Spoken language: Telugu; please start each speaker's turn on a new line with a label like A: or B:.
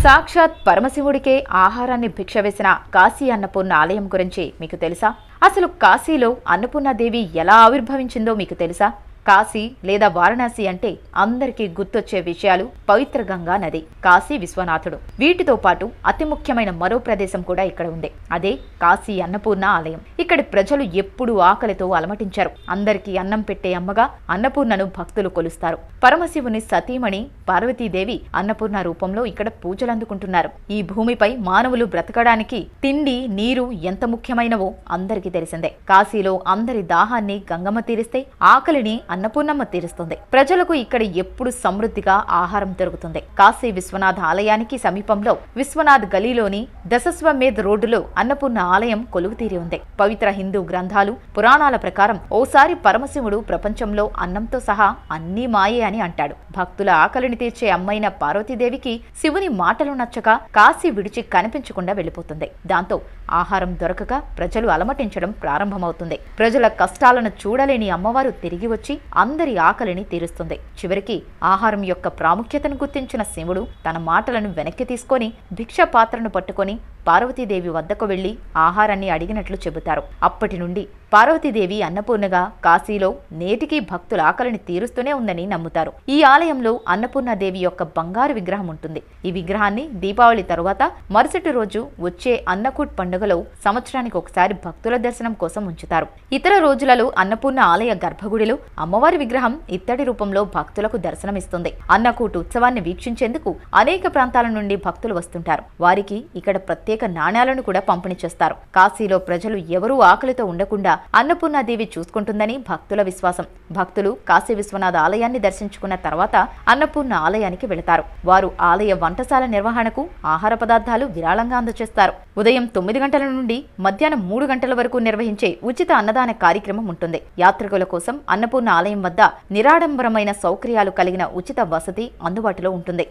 A: సాక్షాత్ పరమశివుడికే ఆహారాన్ని భిక్ష వేసిన కాశీ అన్నపూర్ణ ఆలయం గురించి మీకు తెలుసా? అసలు కాశీలో అన్నపూర్ణాదేవి ఎలా ఆవిర్భవించిందో మీకు తెలుసా? కాశీ లేదా వారణాసి అంటే అందరికీ గుర్తొచ్చే విషయాలు పవిత్ర గంగా నది, కాశీ విశ్వనాథుడు. వీటితో పాటు అతి ముఖ్యమైన మరో ప్రదేశం కూడా ఇక్కడ ఉంది. అదే కాశీ అన్నపూర్ణ ఆలయం. ఇక్కడి ప్రజలు ఎప్పుడూ ఆకలితో అలమటించారు. అందరికీ అన్నం పెట్టే అమ్మగా అన్నపూర్ణను భక్తులు కొలుస్తారు. పరమశివుని సతీమణి పార్వతీదేవి అన్నపూర్ణ రూపంలో ఇక్కడ పూజలందుకుంటున్నారు. ఈ భూమిపై మానవులు బ్రతకడానికి తిండి, నీరు ఎంత ముఖ్యమైనవో అందరికీ తెలిసిందే. కాశీలో అందరి దాహాన్ని గంగమ్మ తీరిస్తే ఆకలిని అన్నపూర్ణమ్మ తీరుస్తుంది. ప్రజలకు ఇక్కడ ఎప్పుడు సమృద్ధిగా ఆహారం దొరుకుతుంది. కాశీ విశ్వనాథ ఆలయానికి సమీపంలో విశ్వనాథ్ గలీలోని దశస్వమేధ్ రోడ్డులో అన్నపూర్ణ ఆలయం కొలువుతీరి ఉంది. పవిత్ర హిందూ గ్రంథాలు, పురాణాల ప్రకారం ఓసారి పరమశివుడు ప్రపంచంలో అన్నంతో సహా అన్నీ మాయే అని అంటాడు. భక్తుల ఆకలిని తీర్చే అమ్మైన పార్వతీదేవికి శివుని మాటలు నచ్చక కాశీ విడిచి కనిపించకుండా వెళ్లిపోతుంది. దాంతో ఆహారం దొరకక ప్రజలు అలమటించడం ప్రారంభమవుతుంది. ప్రజల కష్టాలను చూడలేని అమ్మవారు తిరిగి వచ్చి అందరి ఆకలిని తీరుస్తుంది. చివరికి ఆహారం యొక్క ప్రాముఖ్యతను గుర్తించిన శివుడు తన మాటలను వెనక్కి తీసుకొని భిక్ష పాత్రను పట్టుకొని పార్వతీదేవి వద్దకు వెళ్లి ఆహారాన్ని అడిగినట్లు చెబుతారు. అప్పటి నుండి పార్వతీదేవి అన్నపూర్ణగా కాశీలో నేటికీ భక్తుల ఆకలిని తీరుస్తూనే ఉందని నమ్ముతారు. ఈ ఆలయంలో అన్నపూర్ణాదేవి యొక్క బంగారు విగ్రహం ఉంటుంది. ఈ విగ్రహాన్ని దీపావళి తరువాత మరుసటి రోజు వచ్చే అన్నకూట్ పండుగలో సంవత్సరానికి ఒకసారి భక్తుల దర్శనం కోసం ఉంచుతారు. ఇతర రోజులలో అన్నపూర్ణ ఆలయ గర్భగుడిలో అమ్మవారి విగ్రహం ఇత్తడి రూపంలో భక్తులకు దర్శనమిస్తుంది. అన్నకూట్ ఉత్సవాన్ని వీక్షించేందుకు అనేక ప్రాంతాల నుండి భక్తులు వస్తుంటారు. వారికి ఇక్కడ ప్రత్యేక నాణ్యాలను కూడా పంపిణీ చేస్తారు. కాశీలో ప్రజలు ఎవరూ ఆకలితో ఉండకుండా అన్నపూర్ణాదేవి చూసుకుంటుందని భక్తుల విశ్వాసం. భక్తులు కాశీ విశ్వనాథ ఆలయాన్ని దర్శించుకున్న తర్వాత అన్నపూర్ణ ఆలయానికి వెళతారు. వారు ఆలయ వంటశాల నిర్వహణకు ఆహార పదార్థాలు విరాళంగా అందజేస్తారు. ఉదయం 9 గంటల నుండి మధ్యాహ్నం 3 గంటల వరకు నిర్వహించే ఉచిత అన్నదాన కార్యక్రమం ఉంటుంది. యాత్రికుల కోసం అన్నపూర్ణ ఆలయం వద్ద నిరాడంబరమైన సౌకర్యాలు కలిగిన ఉచిత వసతి అందుబాటులో ఉంటుంది.